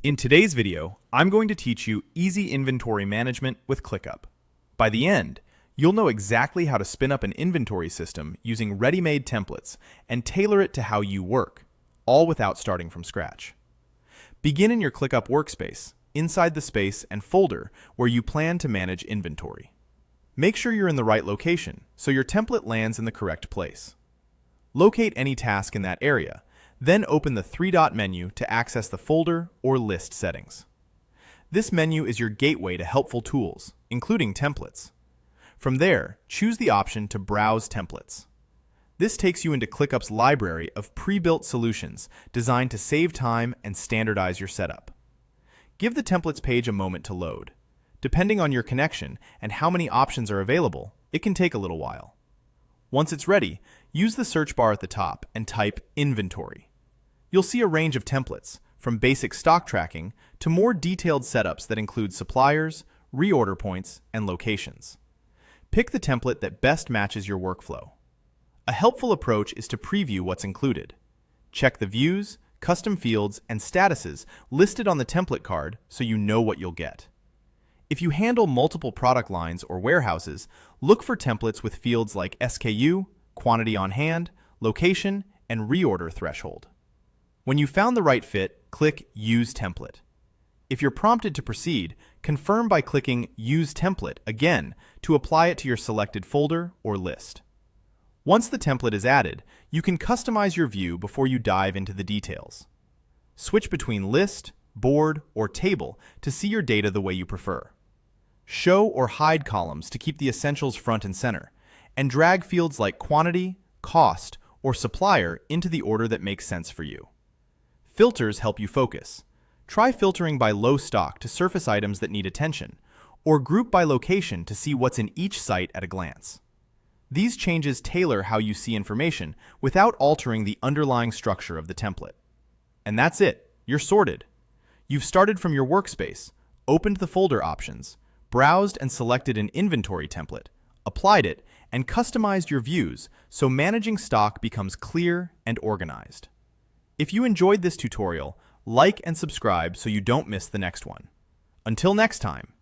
In today's video, I'm going to teach you easy inventory management with ClickUp. By the end, you'll know exactly how to spin up an inventory system using ready-made templates and tailor it to how you work, all without starting from scratch. Begin in your ClickUp workspace, inside the space and folder where you plan to manage inventory. Make sure you're in the right location so your template lands in the correct place. Locate any task in that area, then open the three-dot menu to access the folder or list settings. This menu is your gateway to helpful tools, including templates. From there, choose the option to Browse Templates. This takes you into ClickUp's library of pre-built solutions designed to save time and standardize your setup. Give the Templates page a moment to load. Depending on your connection and how many options are available, it can take a little while. Once it's ready, use the search bar at the top and type Inventory. You'll see a range of templates, from basic stock tracking to more detailed setups that include suppliers, reorder points, and locations. Pick the template that best matches your workflow. A helpful approach is to preview what's included. Check the views, custom fields, and statuses listed on the template card so you know what you'll get. If you handle multiple product lines or warehouses, look for templates with fields like SKU, quantity on hand, location, and reorder threshold. When you've found the right fit, click Use Template. If you're prompted to proceed, confirm by clicking Use Template again to apply it to your selected folder or list. Once the template is added, you can customize your view before you dive into the details. Switch between list, board, or table to see your data the way you prefer. Show or hide columns to keep the essentials front and center, and drag fields like quantity, cost, or supplier into the order that makes sense for you. Filters help you focus. Try filtering by low stock to surface items that need attention, or group by location to see what's in each site at a glance. These changes tailor how you see information without altering the underlying structure of the template. And that's it. You're sorted. You've started from your workspace, opened the folder options, browsed and selected an inventory template, applied it, and customized your views so managing stock becomes clear and organized. If you enjoyed this tutorial, like and subscribe so you don't miss the next one. Until next time.